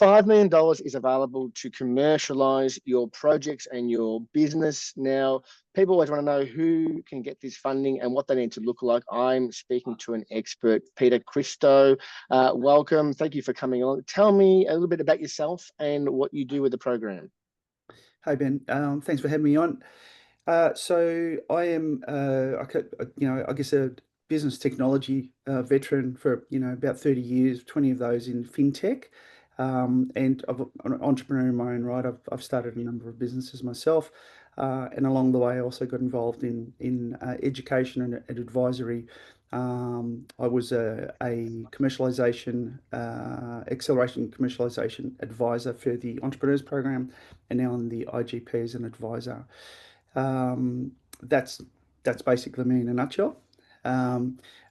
$5 million is available to commercialize your projects and your business. Now, people always want to know who can get this funding and what they need to look like. I'm speaking to an expert, Peter Christo. Welcome. Thank you for coming on. Tell me a little bit about yourself and what you do with the program. Hi, Ben. Thanks for having me on. So I am, I guess a business technology veteran for, about 30 years, 20 of those in fintech. And I'm an entrepreneur in my own right. I've started a number of businesses myself. And along the way, I also got involved in education and advisory. I was a commercialization, acceleration commercialization advisor for the entrepreneurs program, and now I'm the IGP as an advisor. That's basically me in a nutshell.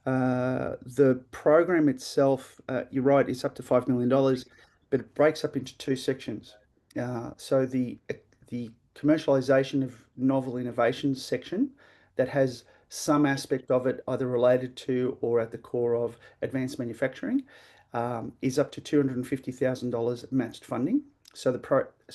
The program itself, you're right, it's up to $5 million, but it breaks up into two sections. So the commercialization of novel innovations section that has some aspect of it either related to or at the core of advanced manufacturing is up to $250,000 matched funding. So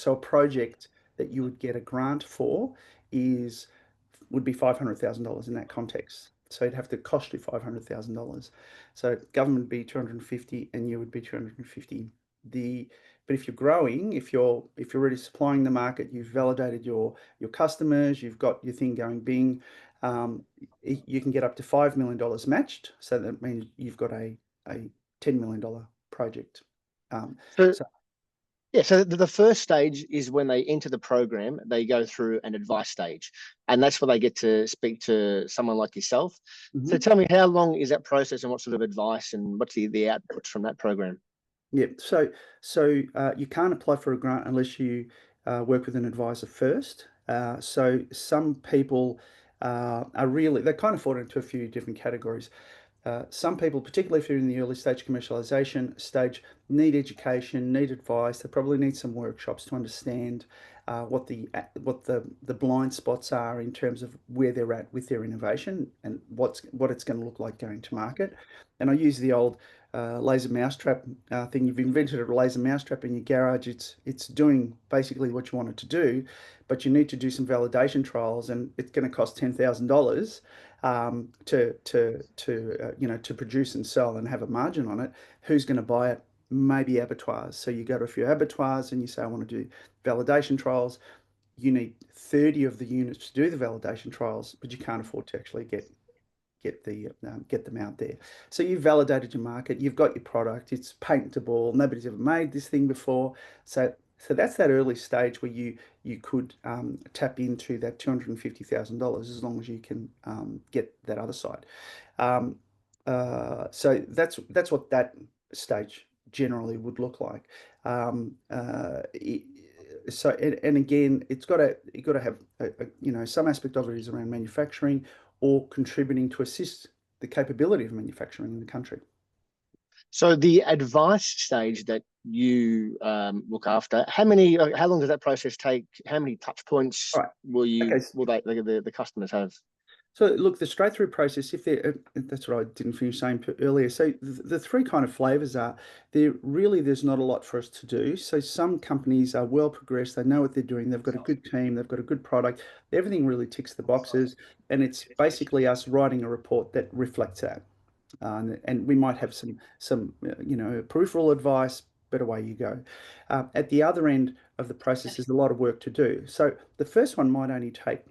a project that you would get a grant for would be $500,000 in that context. So it'd have to cost you $500,000. So government would be 250, and you would be 250. But if you're growing, if you're already supplying the market, you've validated your customers, you've got your thing going bing, you can get up to $5 million matched. So that means you've got a $10 million project. So the first stage is when they enter the program, they go through an advice stage, and that's where they get to speak to someone like yourself. Mm-hmm. So tell me, how long is that process, and what sort of advice, and what's the outputs from that program? Yeah, so you can't apply for a grant unless you work with an advisor first. So some people they kind of fall into a few different categories. Some people, particularly if you're in the early stage commercialization stage, need education, need advice. They probably need some workshops to understand what the blind spots are in terms of where they're at with their innovation and what it's going to look like going to market. And I use the old laser mousetrap thing. You've invented a laser mousetrap in your garage. It's doing basically what you want it to do, but you need to do some validation trials, and it's going to cost $10,000 to produce and sell and have a margin on it. Who's going to buy it? Maybe abattoirs. So you go to a few abattoirs and you say, I want to do validation trials. You need 30 of the units to do the validation trials, but you can't afford to actually get them out there. So you've validated your market, you've got your product, it's patentable, nobody's ever made this thing before. So that's that early stage where you could tap into that $250,000 as long as you can get that other side. So that's what that stage generally would look like. So and again, you got to have some aspect of it is around manufacturing or contributing to assist the capability of manufacturing in the country. So the advice stage that you look after, how long does that process take? How many touch points will the customers have? So look, the straight through process, that's what I didn't finish saying earlier. So the three kind of flavors are there's not a lot for us to do. So some companies are well progressed, they know what they're doing, they've got a good team, they've got a good product, everything really ticks the boxes, and it's basically us writing a report that reflects that. And we might have some peripheral advice, but away you go. At the other end of the process is a lot of work to do. So the first one might only take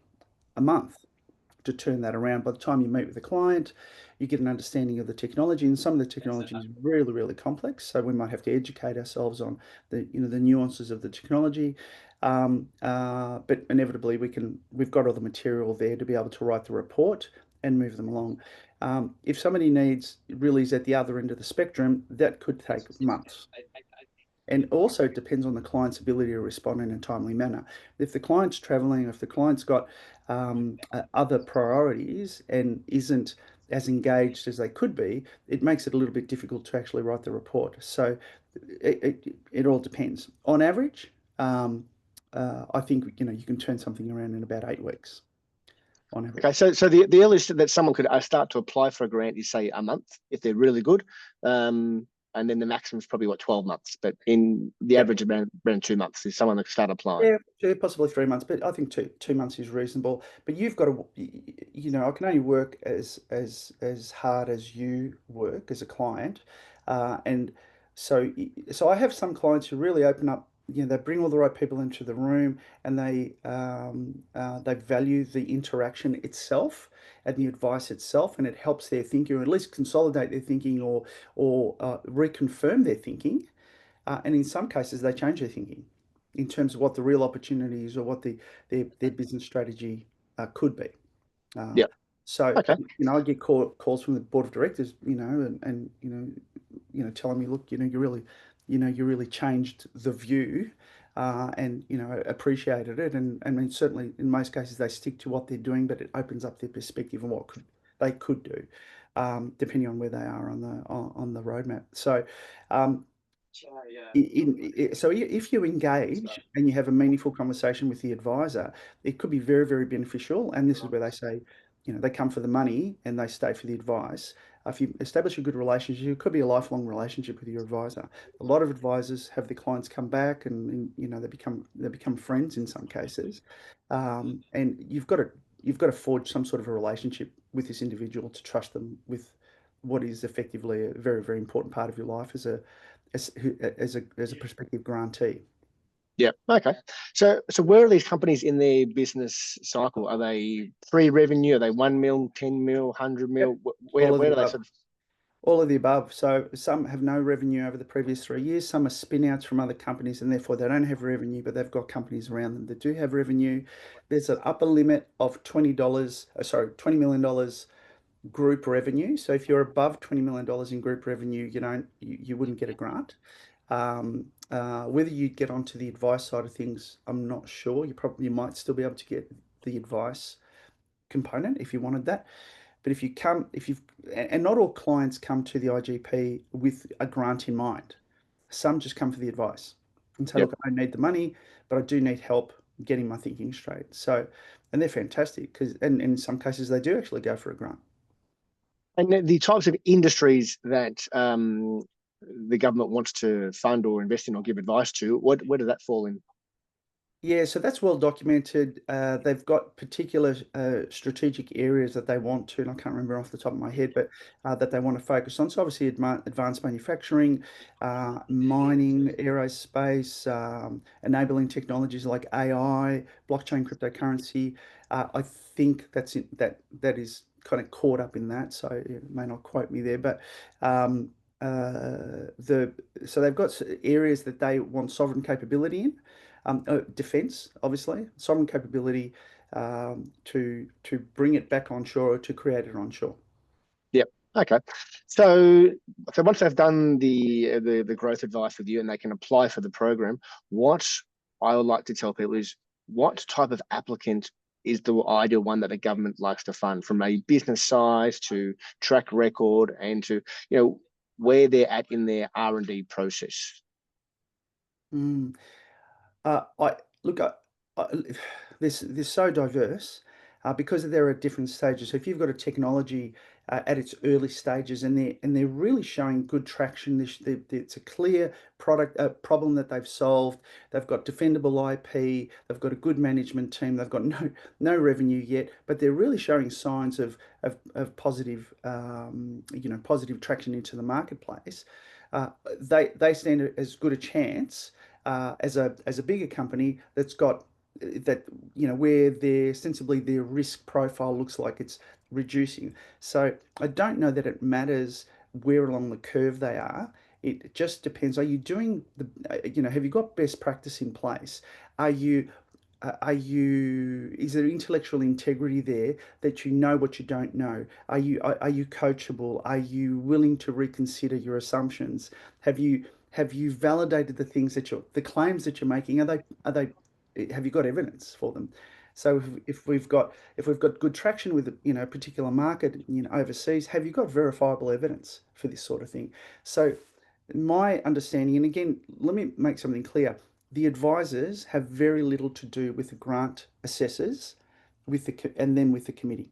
a month to turn that around. By the time you meet with the client, you get an understanding of the technology, and some of the technology is really, really complex. So we might have to educate ourselves on the nuances of the technology. But inevitably we've got all the material there to be able to write the report and move them along. If somebody really is at the other end of the spectrum, that could take months. And also it depends on the client's ability to respond in a timely manner. If the client's traveling, if the client's got other priorities and isn't as engaged as they could be, it makes it a little bit difficult to actually write the report. So it all depends. On average, I think you can turn something around in about 8 weeks. Okay, so the earliest that someone could start to apply for a grant is, say, a month if they're really good. and then the maximum is probably what, 12 months. But in the average around 2 months is someone that start applying. Yeah, possibly 3 months, but I think two months is reasonable. But you've got to, I can only work as hard as you work as a client, and so I have some clients who really open up. They bring all the right people into the room, and they value the interaction itself and the advice itself, and it helps their thinking, or at least consolidate their thinking, or reconfirm their thinking. And in some cases, they change their thinking in terms of what the real opportunity is, or what their business strategy could be. Uh, Yeah. so, Okay. I get calls from the board of directors, and telling me, look, you really changed the view, and appreciated it, and I mean, certainly in most cases they stick to what they're doing, but it opens up their perspective on what they could do, depending on where they are on the roadmap. So. So if you engage and you have a meaningful conversation with the advisor, it could be very, very beneficial. And this is where they say, they come for the money and they stay for the advice. If you establish a good relationship, it could be a lifelong relationship with your advisor. A lot of advisors have their clients come back, and they become friends in some cases. And you've got to forge some sort of a relationship with this individual to trust them with what is effectively a very, very important part of your life as a prospective grantee. Yeah. Okay. So where are these companies in their business cycle? Are they pre-revenue? Are they 1 mil, 10 mil, 100 Yep. mil? All of Where the do they above. sort of? All of the above. So some have no revenue over the previous 3 years. Some are spin-outs from other companies, and therefore they don't have revenue, but they've got companies around them that do have revenue. There's an upper limit of $20 million group revenue. So if you're above $20 million in group revenue, you wouldn't get a grant. Whether you get onto the advice side of things, I'm not sure. You might still be able to get the advice component if you wanted that. But and not all clients come to the IGP with a grant in mind. Some just come for the advice and say, Yep. look, I don't need the money, but I do need help getting my thinking straight. So, and they're fantastic and in some cases they do actually go for a grant. And the types of industries that the government wants to fund or invest in or give advice to, where does that fall in? Yeah, so that's well documented. They've got particular strategic areas that they want to, and I can't remember off the top of my head, but that they want to focus on. So obviously advanced manufacturing, mining, aerospace, enabling technologies like AI, blockchain, cryptocurrency. I think that is kind of caught up in that. So it may not quote me there, but so they've got areas that they want sovereign capability in. Defense, obviously, sovereign capability, to bring it back onshore or to create it onshore. Yep. Okay. So once they've done the growth advice with you and they can apply for the program, what I would like to tell people is, what type of applicant is the ideal one that the government likes to fund, from a business size to track record and to where they're at in their R&D process? Mm. I look, they're so diverse, because there are different stages. So if you've got a technology at its early stages and they're really showing good traction, it's a clear product problem that they've solved. They've got defendable IP. They've got a good management team. They've got no revenue yet, but they're really showing signs of positive positive traction into the marketplace. They stand as good a chance as a bigger company that's got that where their risk profile looks like it's reducing. So I don't know that it matters where along the curve they are. It just depends. Are you doing have you got best practice in place? Is there intellectual integrity there, that you know what you don't know? Are you coachable? Are you willing to reconsider your assumptions? Have you validated the claims that you're making? Have you got evidence for them? So if we've got good traction with a particular market, overseas, have you got verifiable evidence for this sort of thing? So my understanding, and again, let me make something clear: the advisors have very little to do with the grant assessors, and then with the committee.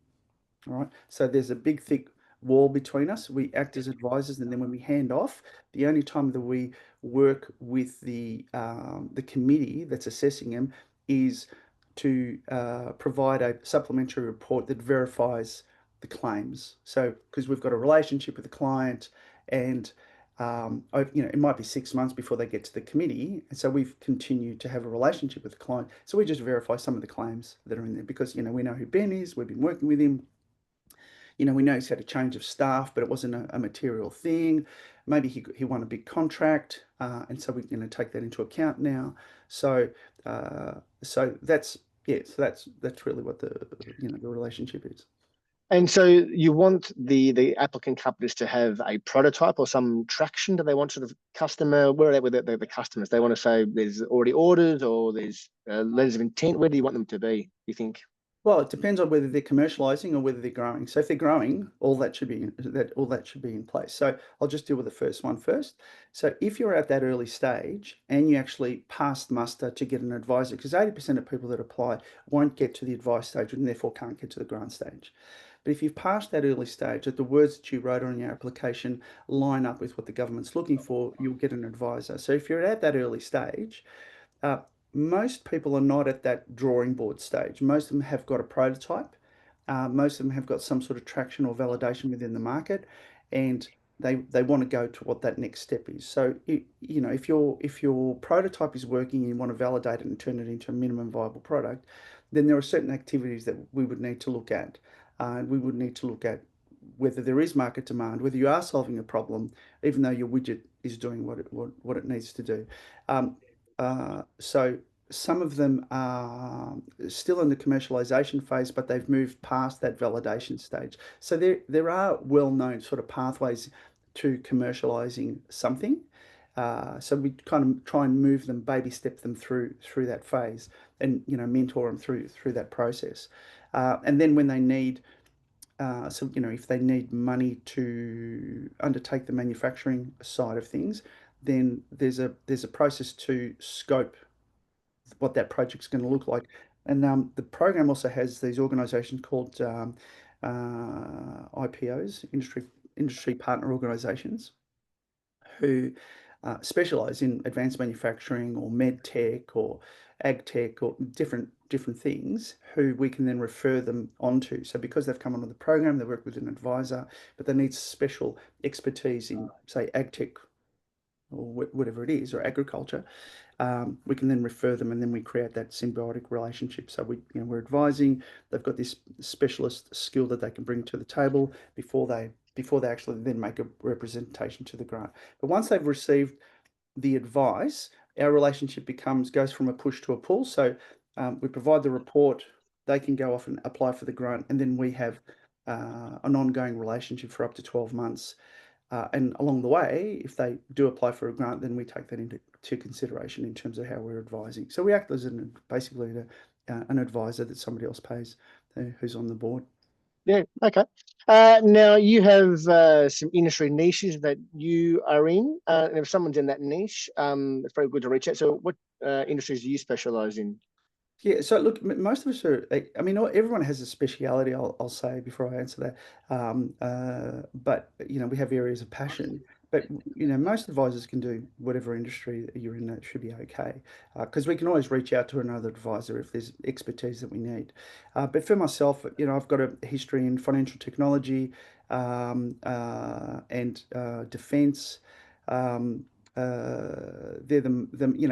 All right. So there's a big, thick wall between us. We act as advisors, and then when we hand off, the only time that we work with the committee that's assessing them is to provide a supplementary report that verifies the claims. So, because we've got a relationship with the client, and it might be 6 months before they get to the committee, and so we've continued to have a relationship with the client. So we just verify some of the claims that are in there because we know who Ben is. We've been working with him. We know he's had a change of staff, but it wasn't a material thing. Maybe he won a big contract, and so we're going to take that into account now. So that's really what the relationship is. And so you want the applicant companies to have a prototype or some traction? Do they want sort of customer? Where are they with the customers? They want to say there's already orders or there's letters of intent. Where do you want them to be, do you think? Well, it depends on whether they're commercializing or whether they're growing. So if they're growing, all that should be in place. So I'll just deal with the first one first. So if you're at that early stage and you actually pass muster to get an advisor, because 80% of people that apply won't get to the advice stage and therefore can't get to the grant stage. But if you've passed that early stage, that the words that you wrote on your application line up with what the government's looking for, you'll get an advisor. So if you're at that early stage, uh, most people are not at that drawing board stage. Most of them have got a prototype. Most of them have got some sort of traction or validation within the market, and they want to go to what that next step is. So if your prototype is working and you want to validate it and turn it into a minimum viable product, then there are certain activities that we would need to look at. We would need to look at whether there is market demand, whether you are solving a problem, even though your widget is doing what it needs to do. So some of them are still in the commercialization phase, but they've moved past that validation stage. So there are well-known sort of pathways to commercializing something. So we kind of try and move them, baby step them through that phase, and mentor them through that process. And then when they need if they need money to undertake the manufacturing side of things, then there's a process to scope what that project's going to look like. And the program also has these organisations called IPOs, industry partner organisations, who specialise in advanced manufacturing or med tech or ag tech or different things, who we can then refer them onto. So because they've come onto the program, they work with an advisor, but they need special expertise in, say, ag tech or whatever it is, or agriculture. We can then refer them, and then we create that symbiotic relationship. So we're advising. They've got this specialist skill that they can bring to the table before they actually then make a representation to the grant. But once they've received the advice, our relationship goes from a push to a pull. So we provide the report, they can go off and apply for the grant, and then we have an ongoing relationship for up to 12 months. And along the way, if they do apply for a grant, then we take that into consideration in terms of how we're advising. So we act as basically an advisor that somebody else pays who's on the board. Yeah, okay. Now you have some industry niches that you are in, and if someone's in that niche, it's very good to reach out. So what industries do you specialize in? Yeah, so look, most of us are, I mean, everyone has a speciality, I'll say before I answer that. But, we have areas of passion. But, most advisors can do whatever industry you're in. That should be okay. Because we can always reach out to another advisor if there's expertise that we need. But for myself, I've got a history in financial technology and defense. They're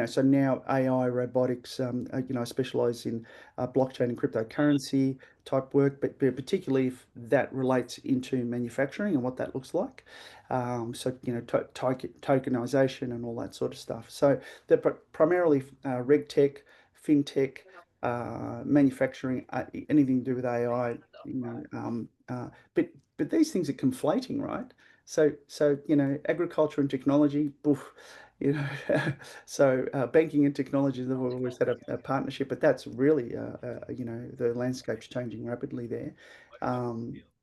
so now AI, robotics, I specialize in blockchain and cryptocurrency type work, but particularly if that relates into manufacturing and what that looks like. Tokenisation and all that sort of stuff. So they're primarily reg tech, fintech, manufacturing, anything to do with AI, but these things are conflating, right? So agriculture and technology, oof, so banking and technology, they've always had a partnership, but that's really, the landscape's changing rapidly there.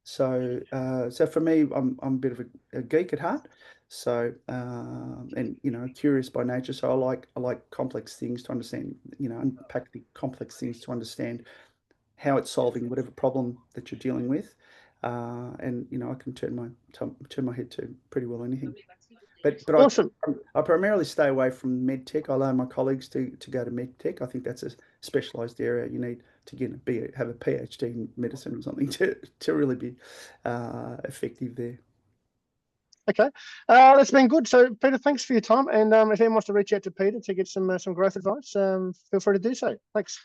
So for me, I'm a bit of a geek at heart. So and curious by nature. So I like complex things to understand. Unpack the complex things to understand how it's solving whatever problem that you're dealing with. and I can turn my head to pretty well anything. But Awesome. I primarily stay away from medtech. I allow my colleagues to go to medtech. I think that's a specialised area. You need to have a PhD in medicine or something to really be effective there. Okay, that's been good. So, Peter, thanks for your time. And if anyone wants to reach out to Peter to get some growth advice, feel free to do so. Thanks.